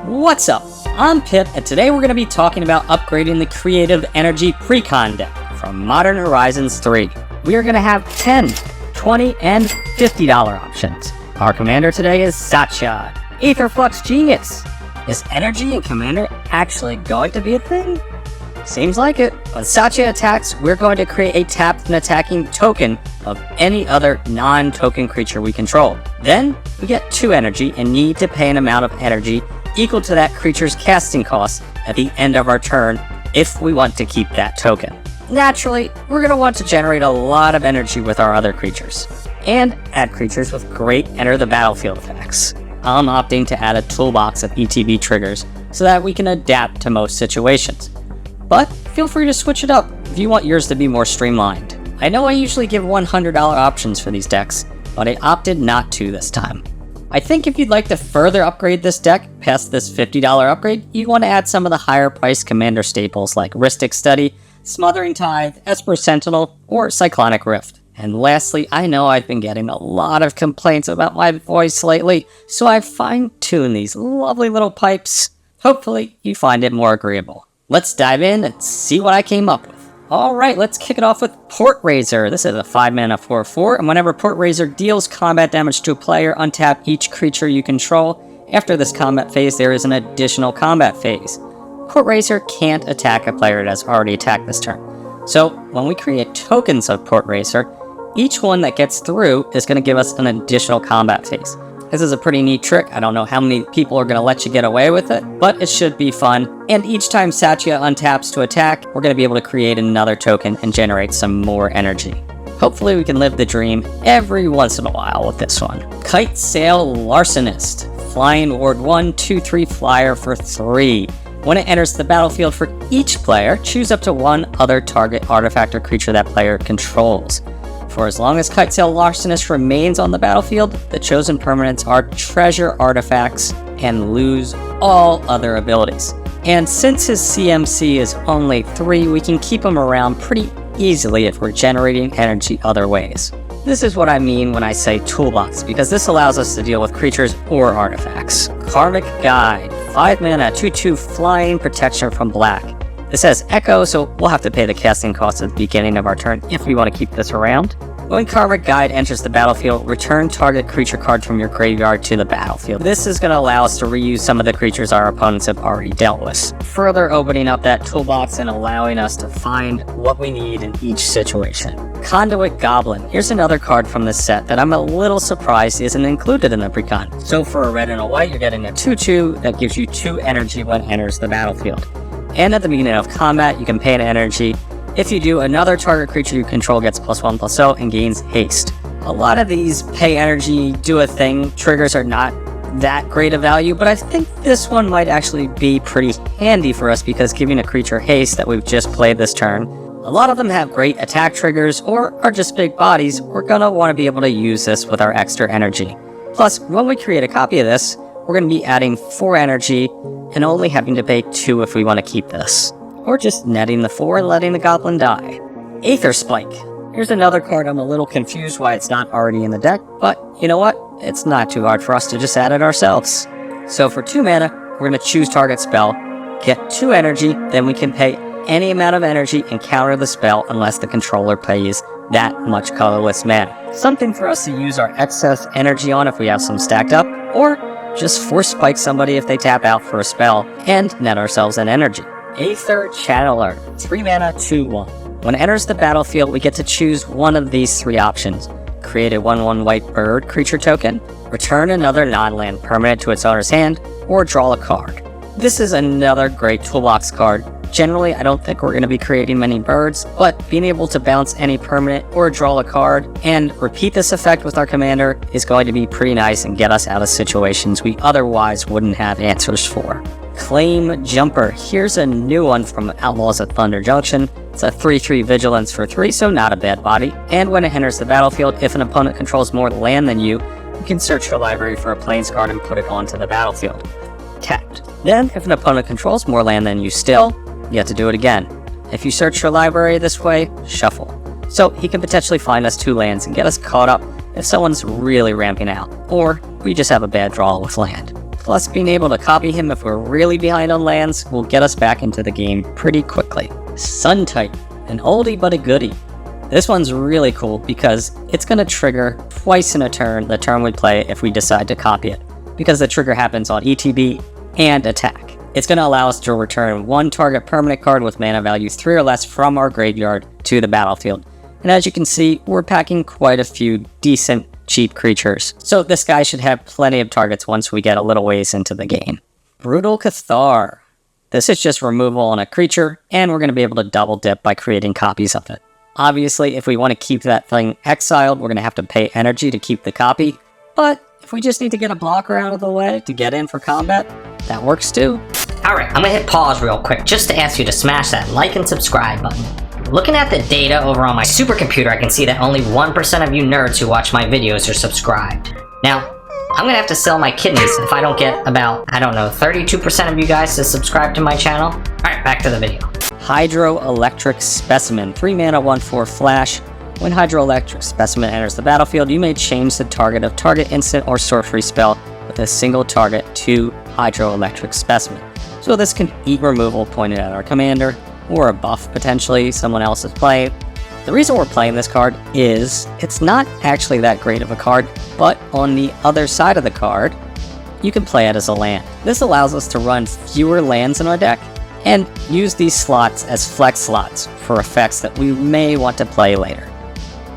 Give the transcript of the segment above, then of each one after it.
What's up? I'm Pip, and today we're going to be talking about upgrading the Creative Energy Precon deck from Modern Horizons 3. We are going to have $10, $20, and $50 options. Our commander today is Satya, Aetherflux Genius. Is energy in Commander actually going to be a thing? Seems like it. When Satya attacks, we're going to create a tapped and attacking token of any other non-token creature we control. Then, we get 2 energy and need to pay an amount of energy equal to that creature's casting cost at the end of our turn if we want to keep that token. Naturally, we're going to want to generate a lot of energy with our other creatures, and add creatures with great enter the battlefield effects. I'm opting to add a toolbox of ETB triggers so that we can adapt to most situations. But feel free to switch it up if you want yours to be more streamlined. I know I usually give $100 options for these decks, but I opted not to this time. I think if you'd like to further upgrade this deck past this $50 upgrade, you want to add some of the higher priced commander staples like Rhystic Study, Smothering Tithe, Esper Sentinel, or Cyclonic Rift. And lastly, I know I've been getting a lot of complaints about my voice lately, so I've fine-tuned these lovely little pipes. Hopefully, you find it more agreeable. Let's dive in and see what I came up with. Alright, let's kick it off with Port Raiser. This is a 5-mana 4/4, and whenever Port Raiser deals combat damage to a player, untap each creature you control. After this combat phase, there is an additional combat phase. Port Raiser can't attack a player that has already attacked this turn. So, when we create tokens of Port Raiser, each one that gets through is going to give us an additional combat phase. This is a pretty neat trick. I don't know how many people are going to let you get away with it, but it should be fun. And each time Satya untaps to attack, we're going to be able to create another token and generate some more energy. Hopefully we can live the dream every once in a while with this one. Kite Sail Larcenist. Flying Ward 1, 2/3 flyer for 3. When it enters the battlefield for each player, choose up to one other target artifact or creature that player controls. For as long as Kite Sail Larcenist remains on the battlefield, the chosen permanents are treasure artifacts and lose all other abilities. And since his CMC is only 3, we can keep him around pretty easily if we're generating energy other ways. This is what I mean when I say toolbox, because this allows us to deal with creatures or artifacts. Karmic Guide, 5 mana, 2/2 flying protection from black. This has Echo, so we'll have to pay the casting cost at the beginning of our turn if we want to keep this around. When Karmic Guide enters the battlefield, return target creature card from your graveyard to the battlefield. This is going to allow us to reuse some of the creatures our opponents have already dealt with, further opening up that toolbox and allowing us to find what we need in each situation. Conduit Goblin. Here's another card from this set that I'm a little surprised isn't included in the Precon. So for a red and a white, you're getting a 2/2 that gives you 2 energy when it enters the battlefield. And at the beginning of combat, you can pay an energy. If you do, another target creature you control gets +1/+0 and gains haste. A lot of these pay energy, do a thing triggers are not that great a value, but I think this one might actually be pretty handy for us because giving a creature haste that we've just played this turn, a lot of them have great attack triggers or are just big bodies. We're gonna want to be able to use this with our extra energy. Plus, when we create a copy of this, we're going to be adding 4 energy and only having to pay 2 if we want to keep this. Or just netting the 4 and letting the goblin die. Aether Spike. Here's another card I'm a little confused why it's not already in the deck, but you know what? It's not too hard for us to just add it ourselves. So for 2 mana, we're going to choose target spell, get 2 energy, then we can pay any amount of energy and counter the spell unless the controller pays that much colorless mana. Something for us to use our excess energy on if we have some stacked up, or just force spike somebody if they tap out for a spell, and net ourselves an energy. Aether Channeler, 3 mana, 2/1. When it enters the battlefield, we get to choose one of these 3 options. Create a 1/1 white bird creature token, return another non-land permanent to its owner's hand, or draw a card. This is another great toolbox card. Generally, I don't think we're going to be creating many birds, but being able to bounce any permanent or draw a card and repeat this effect with our commander is going to be pretty nice and get us out of situations we otherwise wouldn't have answers for. Claim Jumper. Here's a new one from Outlaws at Thunder Junction. It's a 3/3 vigilance for 3, so not a bad body. And when it enters the battlefield, if an opponent controls more land than you, you can search your library for a plains card and put it onto the battlefield. Tapped. Then, if an opponent controls more land than you still, you have to do it again. If you search your library this way, shuffle. So he can potentially find us 2 lands and get us caught up if someone's really ramping out, or we just have a bad draw with land. Plus, being able to copy him if we're really behind on lands will get us back into the game pretty quickly. Sun Titan, an oldie but a goodie. This one's really cool because it's going to trigger twice in a turn the turn we play if we decide to copy it, because the trigger happens on ETB and attack. It's going to allow us to return one target permanent card with mana value 3 or less from our graveyard to the battlefield. And as you can see, we're packing quite a few decent, cheap creatures. So this guy should have plenty of targets once we get a little ways into the game. Brutal Cathar. This is just removal on a creature, and we're going to be able to double dip by creating copies of it. Obviously, if we want to keep that thing exiled, we're going to have to pay energy to keep the copy, but if we just need to get a blocker out of the way to get in for combat, that works too. Alright, I'm gonna hit pause real quick just to ask you to smash that like and subscribe button. Looking at the data over on my supercomputer, I can see that only 1% of you nerds who watch my videos are subscribed. Now, I'm gonna have to sell my kidneys if I don't get about, 32% of you guys to subscribe to my channel. Alright, back to the video. Hydroelectric Specimen, 3 mana, 1/4 flash. When Hydroelectric Specimen enters the battlefield, you may change the target of target instant or sorcery spell with a single target to Hydroelectric Specimen. So this can eat removal pointed at our commander, or a buff potentially someone else is playing. The reason we're playing this card is it's not actually that great of a card, but on the other side of the card, you can play it as a land. This allows us to run fewer lands in our deck, and use these slots as flex slots for effects that we may want to play later.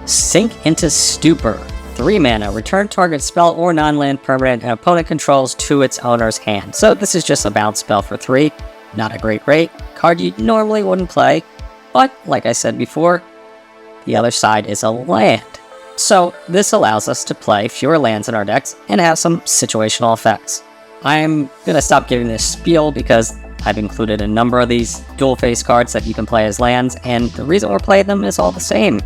Sink into Stupor, 3 mana, return target spell or non-land permanent an opponent controls to its owner's hand. So this is just a bounce spell for 3, not a great rate, card you normally wouldn't play, but like I said before, the other side is a land. So this allows us to play fewer lands in our decks and have some situational effects. I'm gonna stop giving this spiel because I've included a number of these dual face cards that you can play as lands, and the reason we're playing them is all the same.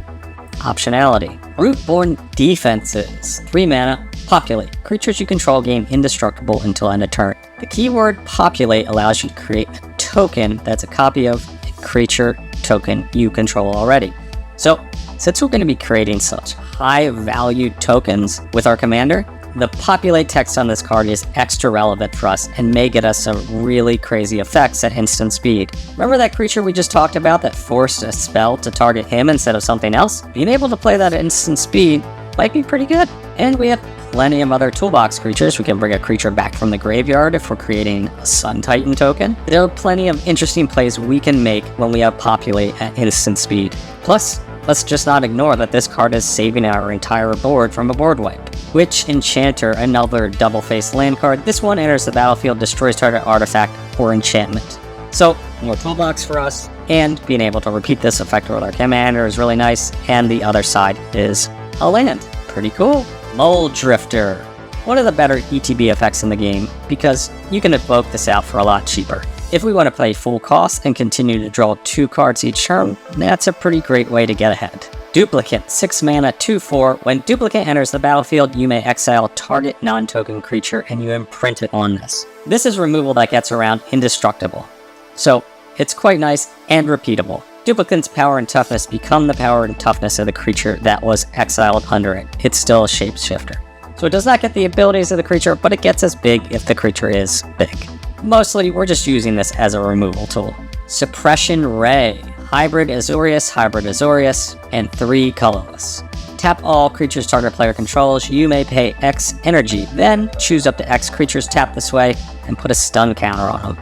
Optionality. Rootborn Defenses. 3 mana, populate. Creatures you control gain indestructible until end of turn. The keyword populate allows you to create a token that's a copy of a creature token you control already. So, since we're going to be creating such high value tokens with our commander, the populate text on this card is extra relevant for us and may get us some really crazy effects at instant speed. Remember that creature we just talked about that forced a spell to target him instead of something else? Being able to play that at instant speed might be pretty good. And we have plenty of other toolbox creatures. We can bring a creature back from the graveyard if we're creating a Sun Titan token. There are plenty of interesting plays we can make when we have populate at instant speed. Plus, let's just not ignore that this card is saving our entire board from a board wipe. Witch Enchanter, another double-faced land card. This one enters the battlefield, destroys target artifact or enchantment. So, more toolbox for us, and being able to repeat this effect with our commander is really nice, and the other side is a land. Pretty cool. Mole Drifter. One of the better ETB effects in the game, because you can evoke this out for a lot cheaper. If we want to play full cost and continue to draw 2 cards each turn, that's a pretty great way to get ahead. Duplicate, 6 mana, 2/4. When Duplicate enters the battlefield, you may exile target non-token creature and you imprint it on this. This is removal that gets around indestructible. So, it's quite nice and repeatable. Duplicate's power and toughness become the power and toughness of the creature that was exiled under it. It's still a shapeshifter. So it does not get the abilities of the creature, but it gets as big if the creature is big. Mostly, we're just using this as a removal tool. Suppression Ray. Hybrid Azorius, and 3 colorless. Tap all creatures target player controls. You may pay X energy, then choose up to X creatures tapped this way and put a stun counter on them.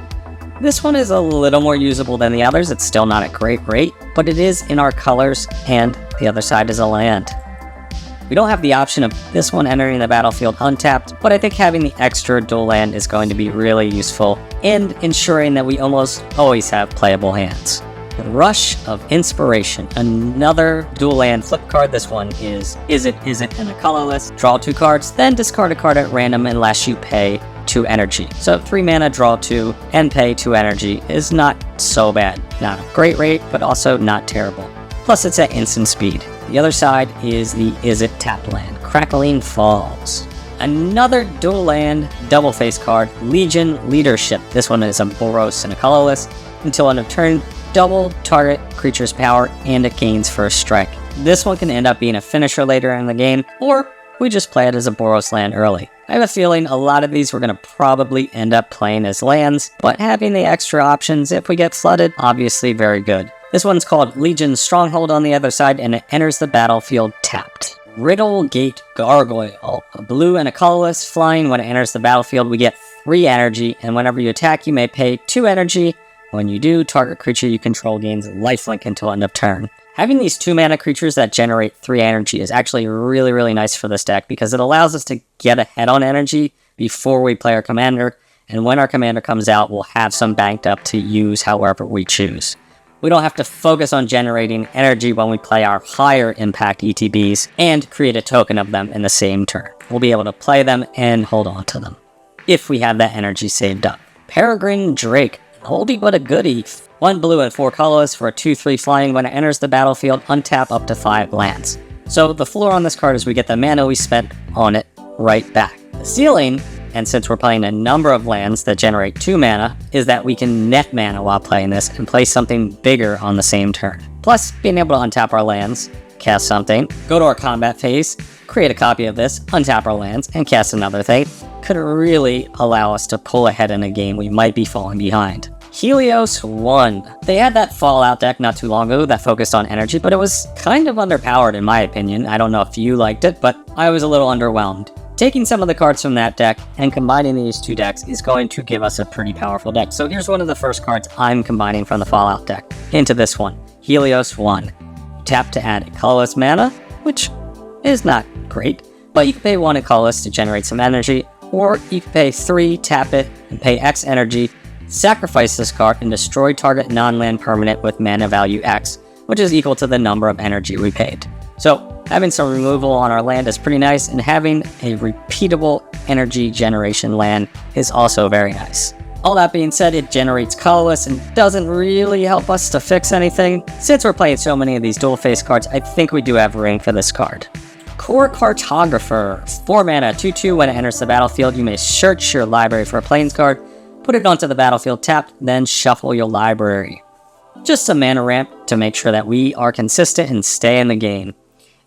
This one is a little more usable than the others. It's still not a great rate, but it is in our colors, and the other side is a land. We don't have the option of this one entering the battlefield untapped, but I think having the extra dual land is going to be really useful in ensuring that we almost always have playable hands. Rush of Inspiration, another dual land flip card. This one is it, and a colorless. Draw 2 cards, then discard a card at random unless you pay 2 energy. So 3 mana, draw 2, and pay 2 energy is not so bad. Not a great rate, but also not terrible. Plus it's at instant speed. The other side is the It tap land, Crackling Falls. Another dual land, double face card, Legion Leadership. This one is a Boros and a colorless. Until end of turn, double target creature's power and it gains first strike. This one can end up being a finisher later in the game, or we just play it as a Boros land early. I have a feeling a lot of these we're going to probably end up playing as lands, but having the extra options if we get flooded, obviously very good. This one's called Legion's Stronghold on the other side, and it enters the battlefield tapped. Riddle Gate Gargoyle. A blue and a colorless, flying. When it enters the battlefield, we get 3 energy, and whenever you attack, you may pay 2 energy. When you do, target creature you control gains lifelink until end of turn. Having these 2-mana creatures that generate 3 energy is actually really, really nice for this deck because it allows us to get ahead on energy before we play our commander, and when our commander comes out, we'll have some banked up to use however we choose. We don't have to focus on generating energy when we play our higher impact ETBs and create a token of them in the same turn. We'll be able to play them and hold on to them, if we have that energy saved up. Peregrine Drake. Oldie but a goodie. 1 blue and 4 colorless for a 2/3 flying. When it enters the battlefield, untap up to 5 lands. So the floor on this card is we get the mana we spent on it right back. The ceiling, and since we're playing a number of lands that generate 2 mana, is that we can net mana while playing this and play something bigger on the same turn. Plus, being able to untap our lands, cast something, go to our combat phase, create a copy of this, untap our lands, and cast another thing, could really allow us to pull ahead in a game we might be falling behind. Helios 1. They had that Fallout deck not too long ago that focused on energy, but it was kind of underpowered in my opinion. I don't know if you liked it, but I was a little underwhelmed. Taking some of the cards from that deck and combining these 2 decks is going to give us a pretty powerful deck. So here's one of the first cards I'm combining from the Fallout deck into this one, Helios 1. Tap to add a colorless mana, which is not great, but you can pay 1 colorless to generate some energy, or you can pay 3, tap it, and pay X energy, sacrifice this card, and destroy target non-land permanent with mana value X, which is equal to the number of energy we paid. So, having some removal on our land is pretty nice, and having a repeatable energy generation land is also very nice. All that being said, it generates colorless and doesn't really help us to fix anything. Since we're playing so many of these dual face cards, I think we do have room for this card. Core Cartographer. 4 mana, 2/2. When it enters the battlefield, you may search your library for a plains card, put it onto the battlefield tapped, then shuffle your library. Just some mana ramp to make sure that we are consistent and stay in the game.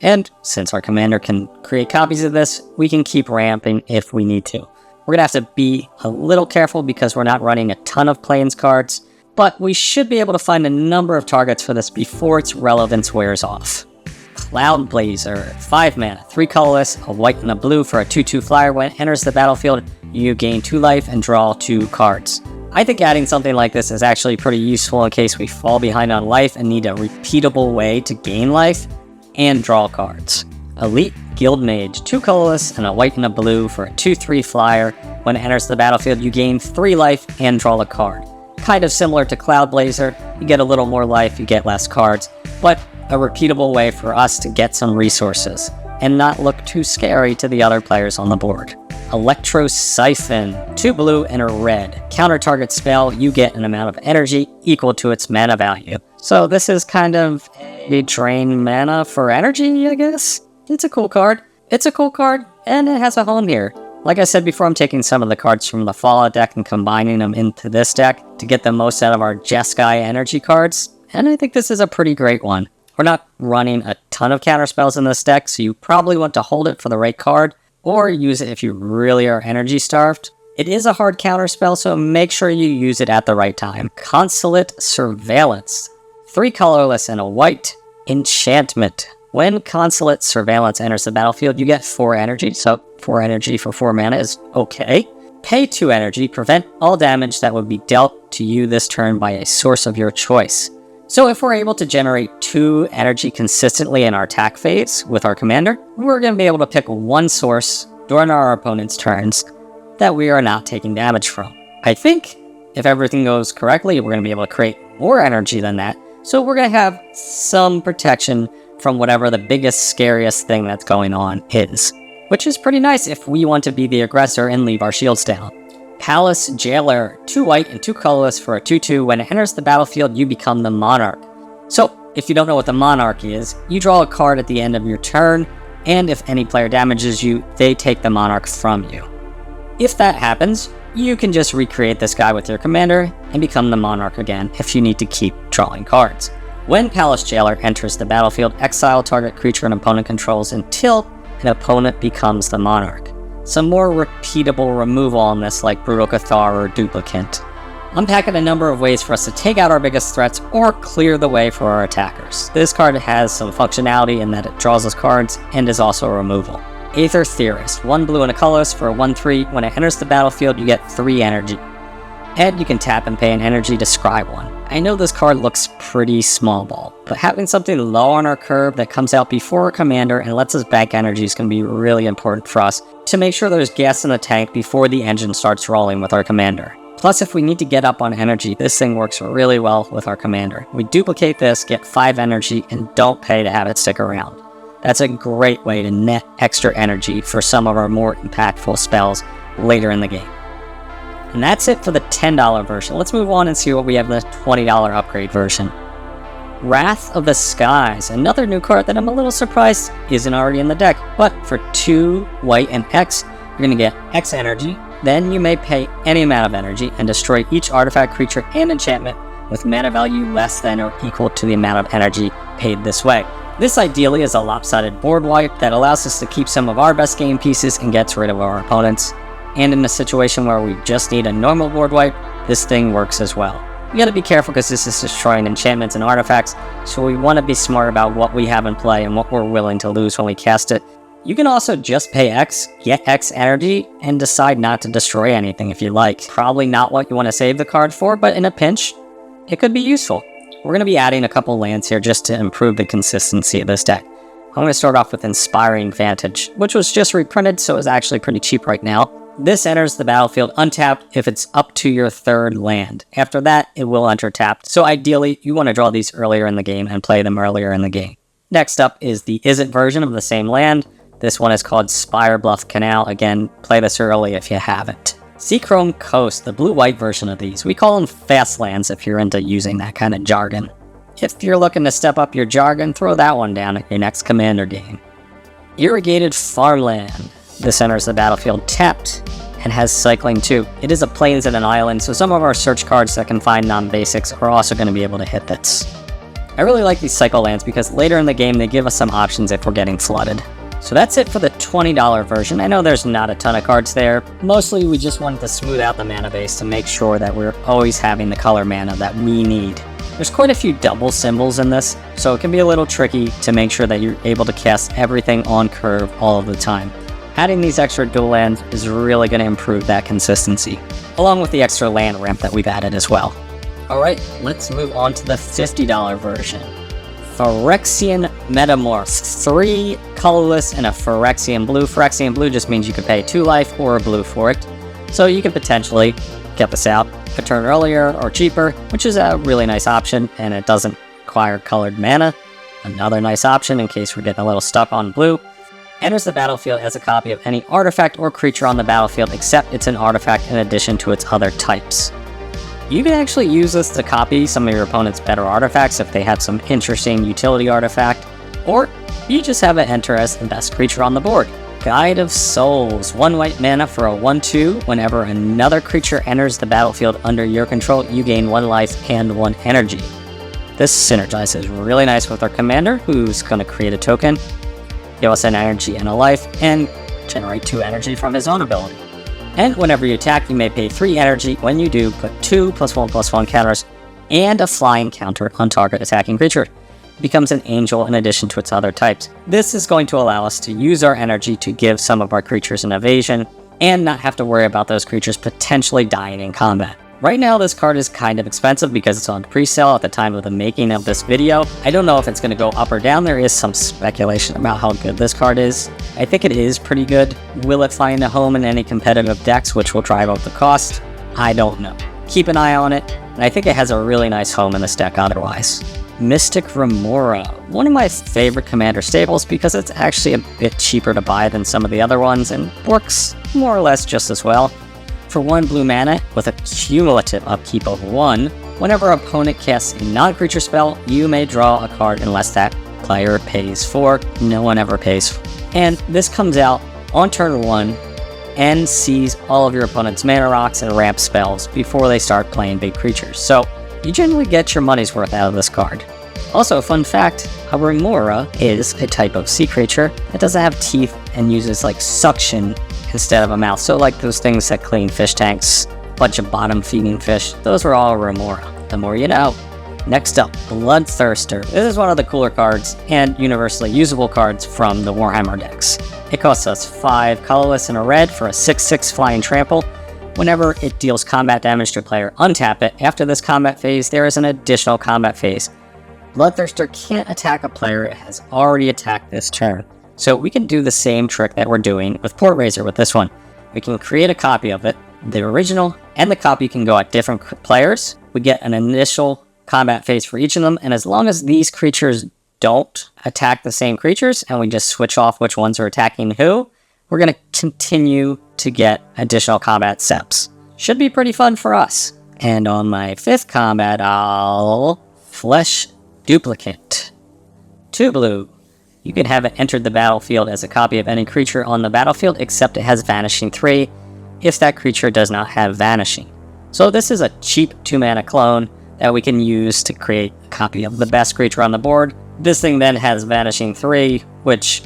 And since our commander can create copies of this, we can keep ramping if we need to. We're going to have to be a little careful because we're not running a ton of plains cards, but we should be able to find a number of targets for this before its relevance wears off. Cloud Blazer. 5 mana, 3 colorless, a white and a blue for a 2/2 flyer. When it enters the battlefield, you gain 2 life and draw 2 cards. I think adding something like this is actually pretty useful in case we fall behind on life and need a repeatable way to gain life and draw cards. Elite Guild Mage. 2 colorless and a white and a blue for a 2/3 flyer. When it enters the battlefield, you gain 3 life and draw a card. Kind of similar to Cloud Blazer, you get a little more life, you get less cards, but a repeatable way for us to get some resources and not look too scary to the other players on the board. Electro Siphon. 2 blue and a red. Counter target spell, you get an amount of energy equal to its mana value. So this is kind of a drain mana for energy, I guess? It's a cool card. It's a cool card, and it has a home here. Like I said before, I'm taking some of the cards from the Fallout deck and combining them into this deck to get the most out of our Jeskai energy cards, and I think this is a pretty great one. We're not running a ton of counterspells in this deck, so you probably want to hold it for the right card, or use it if you really are energy starved. It is a hard counterspell, so make sure you use it at the right time. Consulate Surveillance. 3 colorless and a white. Enchantment. When Consulate Surveillance enters the battlefield, you get 4 energy, so 4 energy for 4 mana is okay. Pay 2 energy, prevent all damage that would be dealt to you this turn by a source of your choice. So if we're able to generate 2 energy consistently in our attack phase with our commander, we're going to be able to pick one source during our opponent's turns that we are not taking damage from. I think if everything goes correctly, we're going to be able to create more energy than that, so we're going to have some protection from whatever the biggest, scariest thing that's going on is, which is pretty nice if we want to be the aggressor and leave our shields down. Palace Jailer. 2 white and 2 colorless for a 2/2. When it enters the battlefield, you become the Monarch. So, if you don't know what the Monarch is, you draw a card at the end of your turn, and if any player damages you, they take the Monarch from you. If that happens, you can just recreate this guy with your commander and become the Monarch again if you need to keep drawing cards. When Palace Jailer enters the battlefield, exile target creature an opponent controls until an opponent becomes the Monarch. some more repeatable removal on this like Brutal Cathar or Duplicant. Unpacking a number of ways for us to take out our biggest threats or clear the way for our attackers. This card has some functionality in that it draws us cards and is also a removal. Aether Theorist, 1 blue and a colorless for a 1/3. When it enters the battlefield, you get 3 energy. And you can tap and pay an energy to scry 1. I know this card looks pretty small ball, but having something low on our curve that comes out before our commander and lets us bank energy is going to be really important for us to make sure there's gas in the tank before the engine starts rolling with our commander. Plus, if we need to get up on energy, this thing works really well with our commander. We duplicate this, get 5 energy, and don't pay to have it stick around. That's a great way to net extra energy for some of our more impactful spells later in the game. And that's it for the $10 version. Let's move on and see what we have in the $20 upgrade version. Wrath of the Skies, another new card that I'm a little surprised isn't already in the deck. But for 2 white and X, you're going to get X energy. Then you may pay any amount of energy and destroy each artifact, creature, and enchantment with mana value less than or equal to the amount of energy paid this way. This ideally is a lopsided board wipe that allows us to keep some of our best game pieces and gets rid of our opponents. And in a situation where we just need a normal board wipe, this thing works as well. We gotta be careful because this is destroying enchantments and artifacts, so we want to be smart about what we have in play and what we're willing to lose when we cast it. You can also just pay X, get X energy, and decide not to destroy anything if you like. Probably not what you want to save the card for, but in a pinch, it could be useful. We're going to be adding a couple lands here just to improve the consistency of this deck. I'm going to start off with Inspiring Vantage, which was just reprinted, so it's actually pretty cheap right now. This enters the battlefield untapped if it's up to your 3rd land. After that, it will enter tapped, so ideally, you want to draw these earlier in the game and play them earlier in the game. Next up is the Isn't version of the same land. This one is called Spire Bluff Canal. Again, play this early if you haven't. Seachrome Coast, the blue-white version of these. We call them fast lands if you're into using that kind of jargon. If you're looking to step up your jargon, throw that one down at your next commander game. Irrigated Farmland. This enters the battlefield tapped and has cycling too. It is a plains and an island, so some of our search cards that can find non-basics are also going to be able to hit this. I really like these cycle lands because later in the game they give us some options if we're getting flooded. So that's it for the $20 version. I know there's not a ton of cards there. Mostly we just wanted to smooth out the mana base to make sure that we're always having the color mana that we need. There's quite a few double symbols in this, so it can be a little tricky to make sure that you're able to cast everything on curve all of the time. Adding these extra dual lands is really going to improve that consistency, along with the extra land ramp that we've added as well. Alright, let's move on to the $50 version. Phyrexian Metamorphs, 3 colorless and a Phyrexian Blue. Phyrexian Blue just means you could pay 2 life or a blue for it, so you can potentially get this out a turn earlier or cheaper, which is a really nice option, and it doesn't require colored mana. Another nice option in case we're getting a little stuck on blue. Enters the battlefield as a copy of any artifact or creature on the battlefield except it's an artifact in addition to its other types. You can actually use this to copy some of your opponent's better artifacts if they have some interesting utility artifact, or you just have it enter as the best creature on the board. Guide of Souls, 1 white mana for a 1/2. Whenever another creature enters the battlefield under your control, you gain 1 life and 1 energy. This synergizes really nice with our commander, who's going to create a token, give us an energy and a life, and generate 2 energy from his own ability. And whenever you attack, you may pay 3 energy. When you do, put 2 +1/+1 counters and a flying counter on target attacking creature. It becomes an angel in addition to its other types. This is going to allow us to use our energy to give some of our creatures an evasion and not have to worry about those creatures potentially dying in combat. Right now, this card is kind of expensive because it's on pre-sale at the time of the making of this video. I don't know if it's going to go up or down. There is some speculation about how good this card is. I think it is pretty good. Will it find a home in any competitive decks, which will drive up the cost? I don't know. Keep an eye on it, and I think it has a really nice home in this deck otherwise. Mystic Remora, one of my favorite commander staples because it's actually a bit cheaper to buy than some of the other ones and works more or less just as well. For 1 blue mana, with a cumulative upkeep of 1, whenever an opponent casts a non-creature spell, you may draw a card unless that player pays 4. No one ever pays 4. And this comes out on turn 1 and sees all of your opponent's mana rocks and ramp spells before they start playing big creatures. So you generally get your money's worth out of this card. Also, fun fact, a Remora is a type of sea creature that doesn't have teeth and uses like suction instead of a mouth. So like those things that clean fish tanks, bunch of bottom feeding fish, those were all Remora. The more you know. Next up, Bloodthirster. This is one of the cooler cards and universally usable cards from the Warhammer decks. It costs us 5 colorless and a red for a 6/6 flying trample. Whenever it deals combat damage to a player, untap it. After this combat phase, there is an additional combat phase. Bloodthirster can't attack a player it has already attacked this turn. So we can do the same trick that we're doing with Port Razor with this one. We can create a copy of it. The original and the copy can go at different players. We get an initial combat phase for each of them, and as long as these creatures don't attack the same creatures, and we just switch off which ones are attacking who, we're going to continue to get additional combat steps. Should be pretty fun for us. And on my 5th combat, I'll Flesh Duplicate. 2 blue. You can have it entered the battlefield as a copy of any creature on the battlefield, except it has Vanishing 3, if that creature does not have Vanishing. So this is a cheap 2-mana clone that we can use to create a copy of the best creature on the board. This thing then has Vanishing 3, which,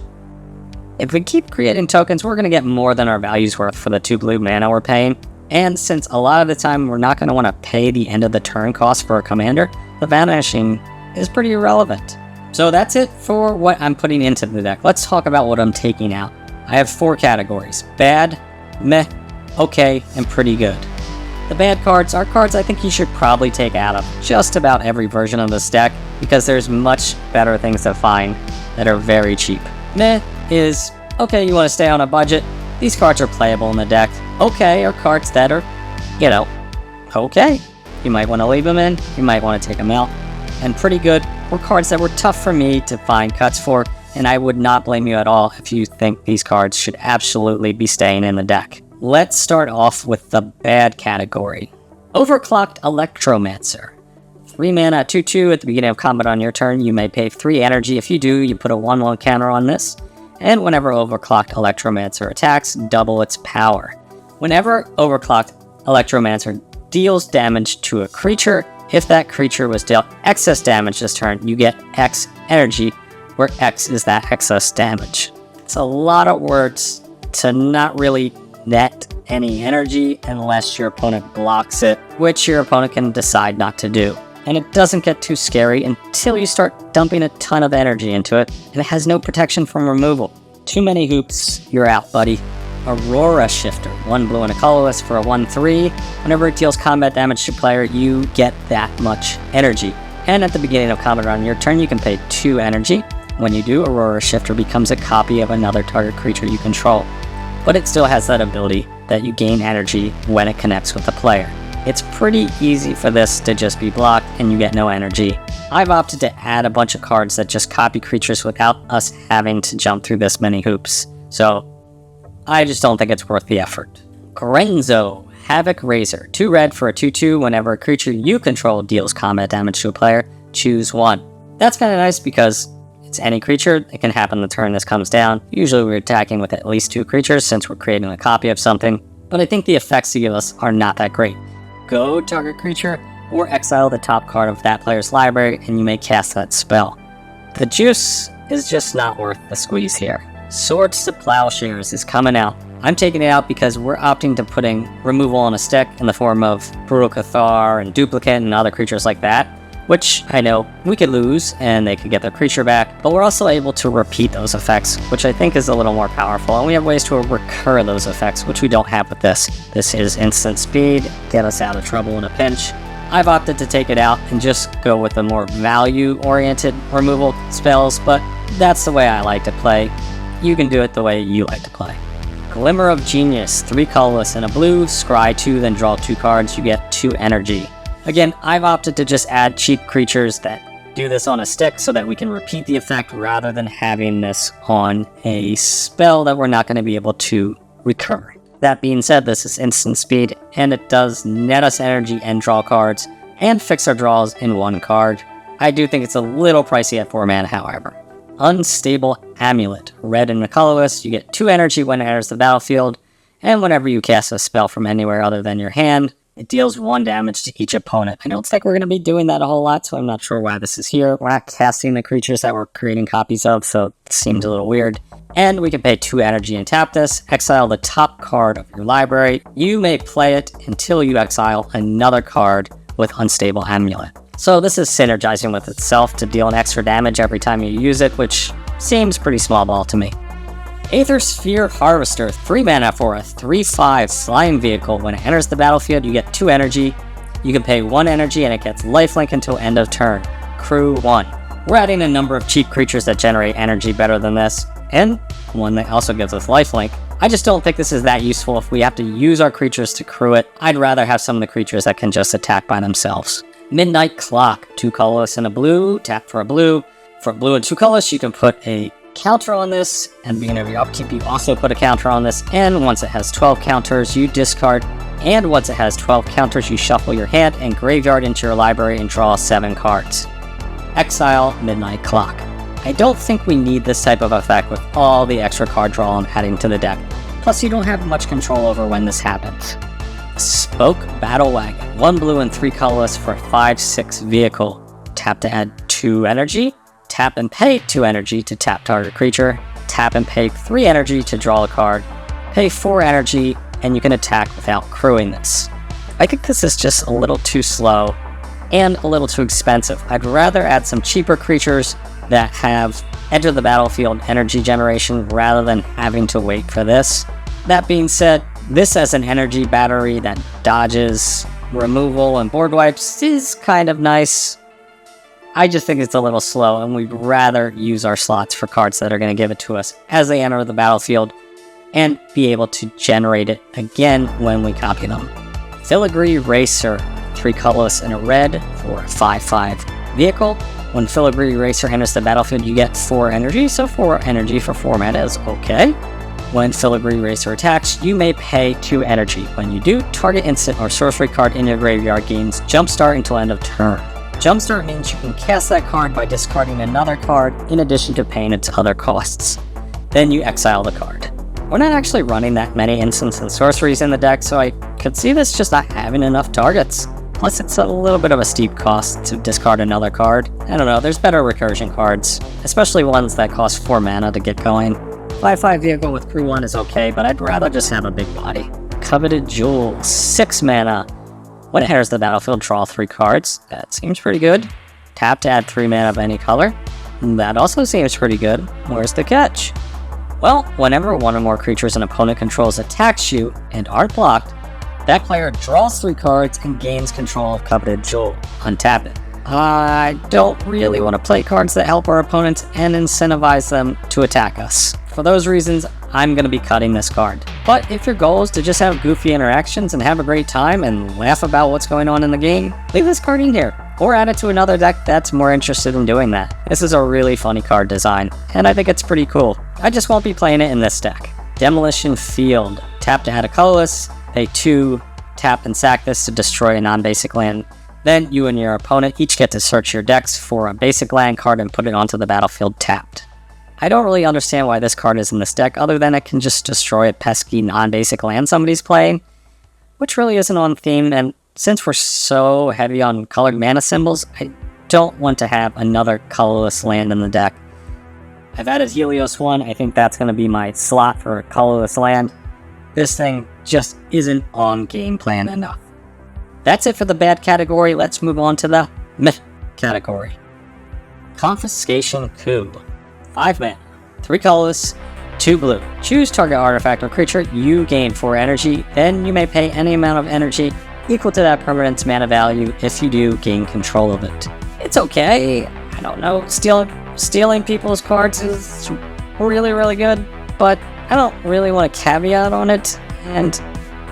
if we keep creating tokens, we're going to get more than our value's worth for the 2 blue mana we're paying. And since a lot of the time we're not going to want to pay the end of the turn cost for a commander, the Vanishing is pretty irrelevant. So that's it for what I'm putting into the deck. Let's talk about what I'm taking out. I have 4 categories: bad, meh, okay, and pretty good. The bad cards are cards I think you should probably take out of just about every version of this deck, because there's much better things to find that are very cheap. Meh is, okay, you want to stay on a budget, these cards are playable in the deck. Okay are cards that are, okay. You might want to leave them in, you might want to take them out. And pretty good were cards that were tough for me to find cuts for, and I would not blame you at all if you think these cards should absolutely be staying in the deck. Let's start off with the bad category. Overclocked Electromancer. 3 mana 2/2 at the beginning of combat on your turn. You may pay 3 energy. If you do, you put a 1/1 counter on this. And whenever Overclocked Electromancer attacks, double its power. Whenever Overclocked Electromancer deals damage to a creature, if that creature was dealt excess damage this turn, you get X energy, where X is that excess damage. It's a lot of words to not really net any energy unless your opponent blocks it, which your opponent can decide not to do. And it doesn't get too scary until you start dumping a ton of energy into it, and it has no protection from removal. Too many hoops, you're out, buddy. Aurora Shifter, 1 blue and a colorless for a 1/3. Whenever it deals combat damage to player, you get that much energy. And at the beginning of combat on your turn, you can pay 2 energy. When you do, Aurora Shifter becomes a copy of another target creature you control. But it still has that ability that you gain energy when it connects with the player. It's pretty easy for this to just be blocked and you get no energy. I've opted to add a bunch of cards that just copy creatures without us having to jump through this many hoops. So I just don't think it's worth the effort. Grenzo, Havoc Razor, 2 red for a 2/2. Whenever a creature you control deals combat damage to a player, choose 1. That's kind of nice because it's any creature. It can happen the turn this comes down. Usually we're attacking with at least 2 creatures since we're creating a copy of something, but I think the effects they give us are not that great. Go target creature or exile the top card of that player's library and you may cast that spell. The juice is just not worth the squeeze here. Swords to Plowshares is coming out. I'm taking it out because we're opting to putting removal on a stick in the form of Brutal Cathar and Duplicate and other creatures like that, which I know we could lose and they could get their creature back, but we're also able to repeat those effects, which I think is a little more powerful, and we have ways to recur those effects, which we don't have with this. This is instant speed, get us out of trouble in a pinch. I've opted to take it out and just go with the more value-oriented removal spells, but that's the way I like to play. You can do it the way you like to play. Glimmer of Genius, 3 colorless and a blue, scry 2, then draw 2 cards, you get 2 energy. Again, I've opted to just add cheap creatures that do this on a stick so that we can repeat the effect rather than having this on a spell that we're not going to be able to recur. That being said, this is instant speed, and it does net us energy and draw cards, and fix our draws in 1 card. I do think it's a little pricey at 4 mana, however. Unstable Amulet, red and a colorless, you get 2 energy when it enters the battlefield, and whenever you cast a spell from anywhere other than your hand, It deals 1 damage to each opponent. I don't think we're going to be doing that a whole lot, so I'm not sure why this is here. We're not casting the creatures that we're creating copies of, so it seems a little weird. And we can pay 2 energy and tap this, exile the top card of your library. You may play it until you exile another card with Unstable Amulet. So this is synergizing with itself to deal an extra damage every time you use it, which seems pretty small ball to me. Aether Sphere Harvester, 3 mana for a 3/5 flying vehicle. When it enters the battlefield, you get 2 energy. You can pay 1 energy and it gets lifelink until end of turn. Crew 1. We're adding a number of cheap creatures that generate energy better than this, and one that also gives us lifelink. I just don't think this is that useful if we have to use our creatures to crew it. I'd rather have some of the creatures that can just attack by themselves. Midnight Clock, 2 colorless and a blue, tap for a blue. For a blue and 2 colorless, you can put a counter on this, and beginning of your upkeep, you also put a counter on this, and once it has 12 counters, you discard, and once it has 12 counters, you shuffle your hand and graveyard into your library and draw 7 cards. Exile Midnight Clock. I don't think we need this type of effect with all the extra card draw I'm adding to the deck. Plus, you don't have much control over when this happens. Spoke Battle Wagon, 1 blue and 3 colorless for a 5/6 vehicle. Tap to add 2 energy. Tap and pay 2 energy to tap target creature. Tap and pay 3 energy to draw a card. Pay 4 energy, and you can attack without crewing this. I think this is just a little too slow and a little too expensive. I'd rather add some cheaper creatures that have enter the battlefield energy generation rather than having to wait for this. That being said, this as an energy battery that dodges removal and board wipes is kind of nice. I just think it's a little slow, and we'd rather use our slots for cards that are going to give it to us as they enter the battlefield and be able to generate it again when we copy them. Filigree Racer, 3 colorless and a red for a 5/5 vehicle. When Filigree Racer enters the battlefield, you get 4 energy, so 4 energy for 4 mana is okay. When Filigree Racer attacks, you may pay 2 energy. When you do, target instant or sorcery card in your graveyard gains Jumpstart until end of turn. Jumpstart means you can cast that card by discarding another card in addition to paying its other costs. Then you exile the card. We're not actually running that many instants and sorceries in the deck, so I could see this just not having enough targets. Plus, it's a little bit of a steep cost to discard another card. I don't know, there's better recursion cards, especially ones that cost 4 mana to get going. 5/5 vehicle with crew 1 is okay, but I'd rather just have a big body. Coveted Jewel, 6 mana. When it enters the battlefield, draw 3 cards. That seems pretty good. Tap to add 3 mana of any color. That also seems pretty good. Where's the catch? Well, whenever one or more creatures an opponent controls attacks you and aren't blocked, that player draws 3 cards and gains control of Coveted Jewel. Untap it. I don't really want to play cards that help our opponents and incentivize them to attack us. For those reasons, I'm going to be cutting this card. But if your goal is to just have goofy interactions and have a great time and laugh about what's going on in the game, leave this card in here, or add it to another deck that's more interested in doing that. This is a really funny card design, and I think it's pretty cool. I just won't be playing it in this deck. Demolition Field. Tap to add a colorless, pay 2, tap and sack this to destroy a non-basic land. Then you and your opponent each get to search your decks for a basic land card and put it onto the battlefield tapped. I don't really understand why this card is in this deck, other than it can just destroy a pesky non-basic land somebody's playing, which really isn't on theme, and since we're so heavy on colored mana symbols, I don't want to have another colorless land in the deck. I've added Helios 1, I think that's going to be my slot for a colorless land. This thing just isn't on game plan enough. That's it for the bad category, let's move on to the meh category. Confiscation Coup. 5 mana, 3 colorless, 2 blue. Choose target artifact or creature, you gain 4 energy, then you may pay any amount of energy equal to that permanent's mana value. If you do, gain control of it. It's okay, I don't know, stealing people's cards is really, really good, but I don't really want a caveat on it, and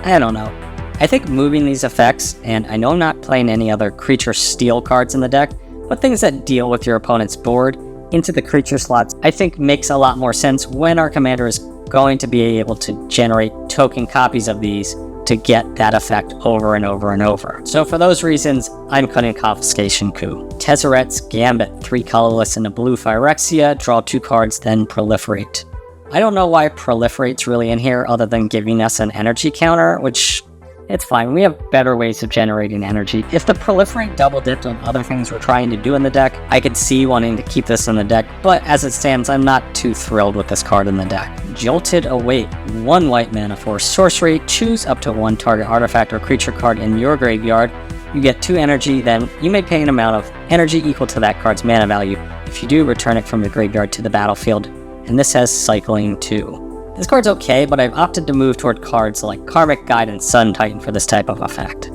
I don't know. I think moving these effects, and I know I'm not playing any other creature steal cards in the deck, but things that deal with your opponent's board, into the creature slots, I think makes a lot more sense when our commander is going to be able to generate token copies of these to get that effect over and over and over. So for those reasons, I'm cutting Confiscation Coup. Tezzeret's Gambit, 3 colorless and a blue Phyrexia, draw 2 cards, then Proliferate. I don't know why Proliferate's really in here other than giving us an energy counter, which It's fine, we have better ways of generating energy. If the proliferate double dipped on other things we're trying to do in the deck, I could see wanting to keep this in the deck, but as it stands, I'm not too thrilled with this card in the deck. Jolted Await, 1 white mana for sorcery, choose up to 1 target artifact or creature card in your graveyard. You get 2 energy, then you may pay an amount of energy equal to that card's mana value. If you do, return it from your graveyard to the battlefield, and this has cycling too. This card's okay, but I've opted to move toward cards like Karmic Guide and Sun Titan for this type of effect.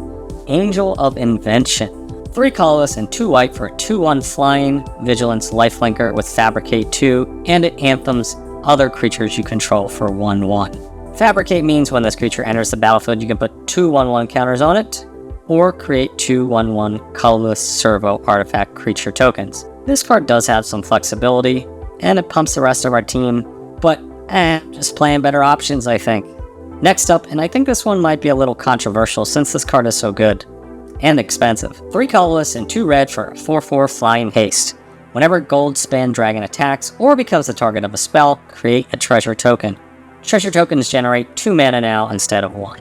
Angel of Invention, 3 colorless and 2 white for a 2/1 flying vigilance lifelinker with Fabricate 2, and it anthems other creatures you control for 1/1. Fabricate means when this creature enters the battlefield, you can put 2 1/1 counters on it, or create 2 1/1 colorless servo artifact creature tokens. This card does have some flexibility, and it pumps the rest of our team, but just playing better options, I think. Next up, and I think this one might be a little controversial since this card is so good and expensive. 3 colorless and 2 red for a 4/4 flying haste. Whenever Goldspan Dragon attacks or becomes the target of a spell, create a treasure token. Treasure tokens generate 2 mana now instead of 1.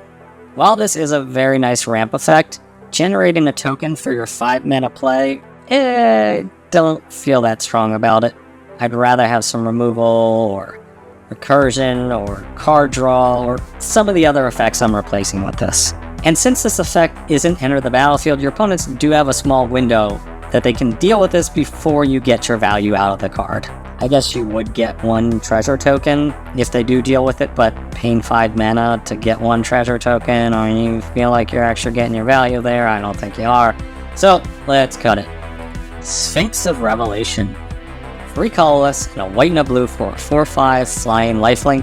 While this is a very nice ramp effect, generating a token for your 5 mana play, don't feel that strong about it. I'd rather have some removal or recursion or card draw or some of the other effects I'm replacing with this. And since this effect isn't enter the battlefield, your opponents do have a small window that they can deal with this before you get your value out of the card. I guess you would get 1 treasure token if they do deal with it, but paying 5 mana to get 1 treasure token, or you feel like you're actually getting your value there, I don't think you are. So let's cut it. Sphinx of Revelation, 3 colorless and a white and a blue for a 4/5 flying lifelink.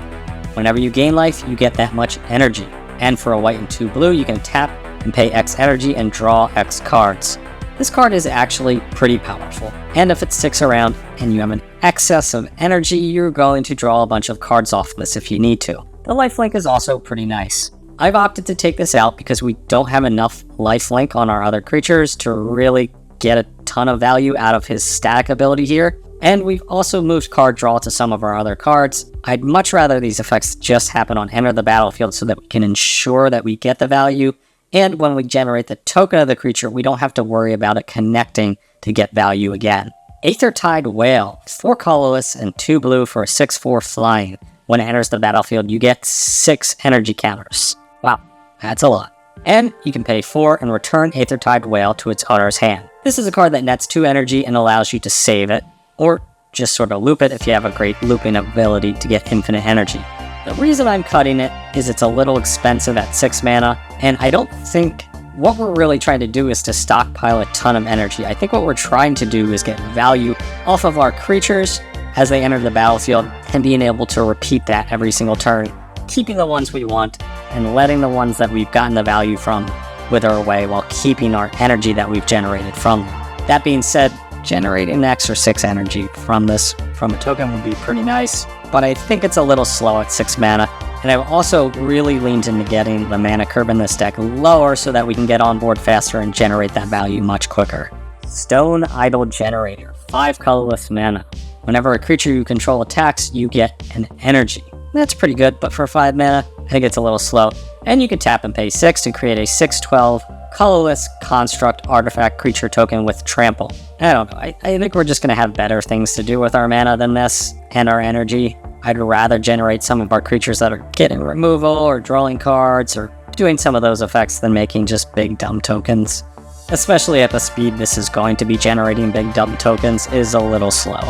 Whenever you gain life, you get that much energy. And for a white and 2 blue, you can tap and pay X energy and draw X cards. This card is actually pretty powerful, and if it sticks around and you have an excess of energy, you're going to draw a bunch of cards off this if you need to. The lifelink is also pretty nice. I've opted to take this out because we don't have enough lifelink on our other creatures to really get a ton of value out of his static ability here. And we've also moved card draw to some of our other cards. I'd much rather these effects just happen on enter the battlefield so that we can ensure that we get the value, and when we generate the token of the creature, we don't have to worry about it connecting to get value again. Aethertide Whale, 4 colorless and 2 blue for a 6/4 flying. When it enters the battlefield, you get 6 energy counters. Wow, that's a lot. And you can pay 4 and return Aethertide Whale to its owner's hand. This is a card that nets 2 energy and allows you to save it, or just sort of loop it if you have a great looping ability to get infinite energy. The reason I'm cutting it is it's a little expensive at 6 mana, and I don't think what we're really trying to do is to stockpile a ton of energy. I think what we're trying to do is get value off of our creatures as they enter the battlefield, and being able to repeat that every single turn, keeping the ones we want, and letting the ones that we've gotten the value from wither away while keeping our energy that we've generated from them. That being said, generating an extra 6 energy from a token would be pretty nice, but I think it's a little slow at 6 mana, and I've also really leaned into getting the mana curve in this deck lower so that we can get on board faster and generate that value much quicker. Stone Idol Generator, 5 colorless mana. Whenever a creature you control attacks, you get an energy. That's pretty good, but for 5 mana, I think it's a little slow. And you can tap and pay 6 to create a 6/12 colorless construct artifact creature token with trample. I don't know, I think we're just going to have better things to do with our mana than this and our energy. I'd rather generate some of our creatures that are getting removal or drawing cards or doing some of those effects than making just big dumb tokens. Especially at the speed this is going to be generating big dumb tokens is a little slow.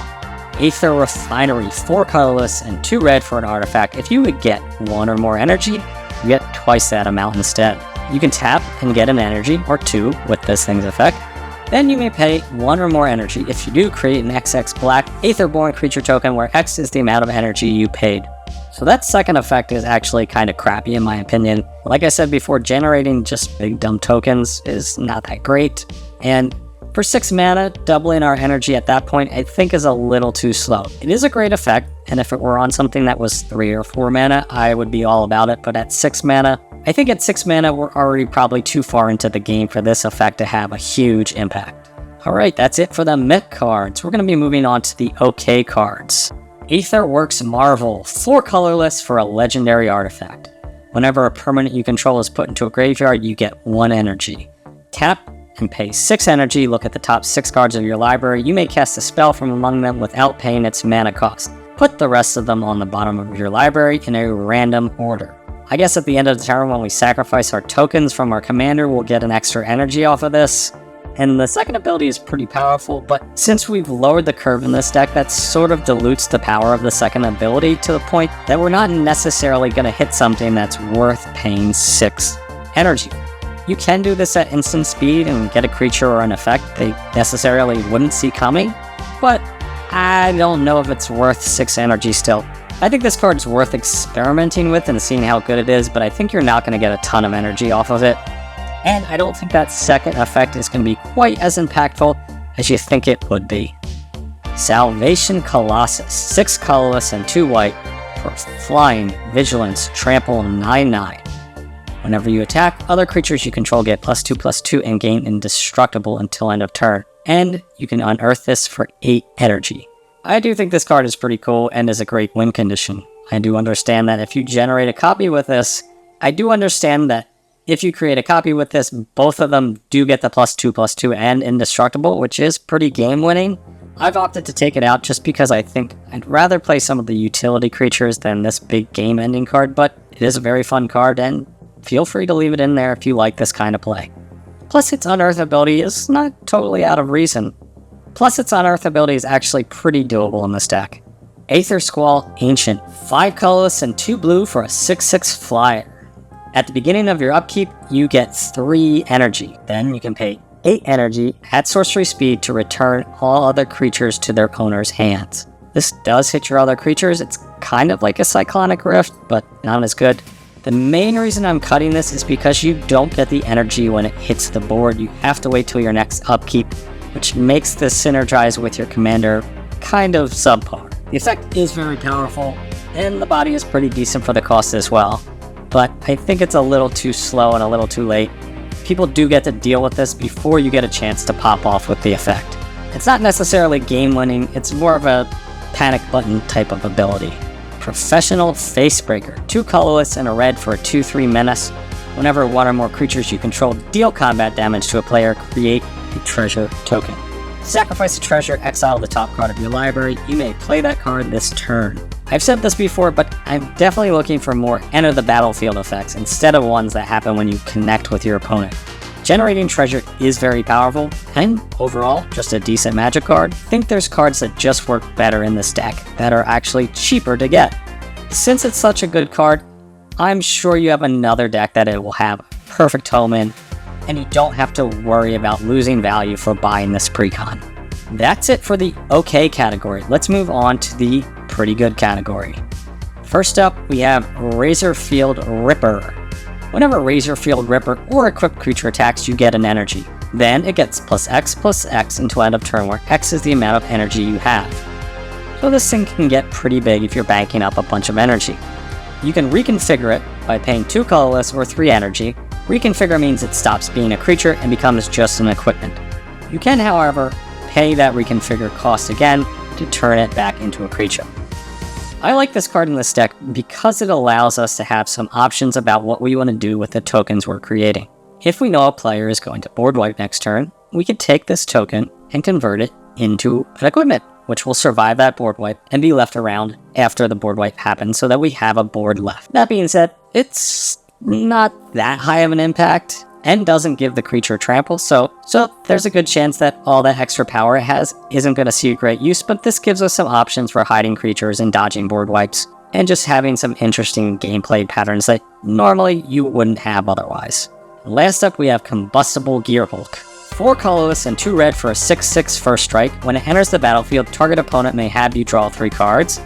Aether Refinery, 4 colorless and 2 red for an artifact. If you would get 1 or more energy, you get twice that amount instead. You can tap and get an energy, or 2, with this thing's effect. Then you may pay 1 or more energy. If you do, create an XX black Aetherborn creature token where X is the amount of energy you paid. So that second effect is actually kind of crappy in my opinion. Like I said before, generating just big dumb tokens is not that great. And for 6 mana, doubling our energy at that point I think is a little too slow. It is a great effect, and if it were on something that was 3 or 4 mana, I would be all about it, but at 6 mana, I think at 6 mana we're already probably too far into the game for this effect to have a huge impact. Alright, that's it for the Myth cards. We're going to be moving on to the OK cards. Aetherworks Marvel, 4 colorless for a legendary artifact. Whenever a permanent you control is put into a graveyard, you get 1 energy. Tap and pay 6 energy, look at the top 6 cards of your library. You may cast a spell from among them without paying its mana cost. Put the rest of them on the bottom of your library in a random order. I guess at the end of the turn when we sacrifice our tokens from our commander, we'll get an extra energy off of this. And the second ability is pretty powerful, but since we've lowered the curve in this deck, that sort of dilutes the power of the second ability to the point that we're not necessarily going to hit something that's worth paying 6 energy. You can do this at instant speed and get a creature or an effect they necessarily wouldn't see coming, but I don't know if it's worth 6 energy still. I think this card is worth experimenting with and seeing how good it is, but I think you're not going to get a ton of energy off of it. And I don't think that second effect is going to be quite as impactful as you think it would be. Salvation Colossus, 6 colorless and 2 white for flying, vigilance, trample, 9/9. Whenever you attack, other creatures you control get +2/+2 and gain indestructible until end of turn. And you can unearth this for 8 energy. I do think this card is pretty cool and is a great win condition. I do understand that if you generate a copy with this, if you create a copy with this, both of them do get the +2/+2 and indestructible, which is pretty game winning. I've opted to take it out just because I think I'd rather play some of the utility creatures than this big game ending card, but it is a very fun card and feel free to leave it in there if you like this kind of play. Plus its unearth ability is not totally out of reason. Plus its unearth ability is actually pretty doable in this deck. Aether Squall Ancient, 5 colorless and 2 blue for a 6/6 flyer. At the beginning of your upkeep, you get 3 energy. Then you can pay 8 energy at sorcery speed to return all other creatures to their owner's hands. This does hit your other creatures. It's kind of like a Cyclonic Rift, but not as good. The main reason I'm cutting this is because you don't get the energy when it hits the board. You have to wait till your next upkeep, which makes this synergize with your commander kind of subpar. The effect is very powerful, and the body is pretty decent for the cost as well. But I think it's a little too slow and a little too late. People do get to deal with this before you get a chance to pop off with the effect. It's not necessarily game winning, it's more of a panic button type of ability. Professional Facebreaker, 2 colorless and a red for a 2/3 menace. Whenever 1 or more creatures you control deal combat damage to a player, create a treasure token. Sacrifice a treasure, exile the top card of your library. You may play that card this turn. I've said this before, but I'm definitely looking for more enter the battlefield effects instead of ones that happen when you connect with your opponent. Generating treasure is very powerful, and overall, just a decent magic card. I think there's cards that just work better in this deck that are actually cheaper to get. Since it's such a good card, I'm sure you have another deck that it will have perfect home in, and you don't have to worry about losing value for buying this Precon. That's it for the okay category. Let's move on to the pretty good category. First up, we have Razorfield Ripper. Whenever Razorfield Ripper or equipped creature attacks, you get an energy. Then it gets +X until end of turn, where X is the amount of energy you have. So this thing can get pretty big if you're banking up a bunch of energy. You can reconfigure it by paying 2 colorless or 3 energy. Reconfigure means it stops being a creature and becomes just an equipment. You can, however, pay that reconfigure cost again to turn it back into a creature. I like this card in this deck because it allows us to have some options about what we want to do with the tokens we're creating. If we know a player is going to board wipe next turn, we can take this token and convert it into an equipment, which will survive that board wipe and be left around after the board wipe happens so that we have a board left. That being said, it's not that high of an impact and doesn't give the creature trample, so there's a good chance that all that extra power it has isn't going to see great use, but this gives us some options for hiding creatures and dodging board wipes, and just having some interesting gameplay patterns that normally you wouldn't have otherwise. Last up, we have Combustible Gearhulk. 4 colorless and 2 red for a 6/6 first strike. When it enters the battlefield, target opponent may have you draw 3 cards,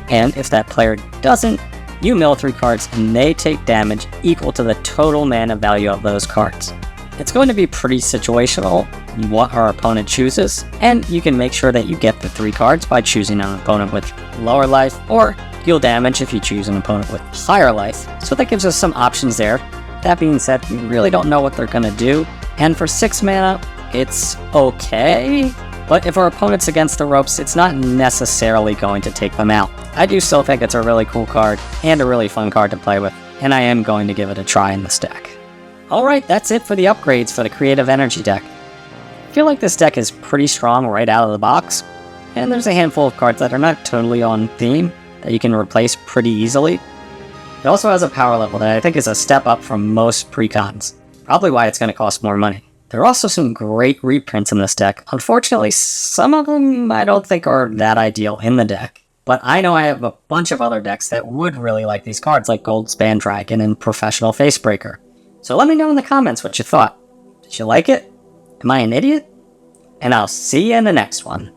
and if that player doesn't, you mill 3 cards and they take damage equal to the total mana value of those cards. It's going to be pretty situational what our opponent chooses, and you can make sure that you get the 3 cards by choosing an opponent with lower life, or deal damage if you choose an opponent with higher life, so that gives us some options there. That being said, we really don't know what they're going to do, and for 6 mana, it's okay, but if our opponent's against the ropes, it's not necessarily going to take them out. I do still think it's a really cool card, and a really fun card to play with. and I am going to give it a try in this deck. Alright, that's it for the upgrades for the Creative Energy deck. I feel like this deck is pretty strong right out of the box, and there's a handful of cards that are not totally on theme that you can replace pretty easily. It also has a power level that I think is a step up from most Precons, probably why it's going to cost more money. There are also some great reprints in this deck. Unfortunately, some of them I don't think are that ideal in the deck, but I know I have a bunch of other decks that would really like these cards, like Goldspan Dragon and Professional Facebreaker. So let me know in the comments what you thought. Did you like it? Am I an idiot? And I'll see you in the next one.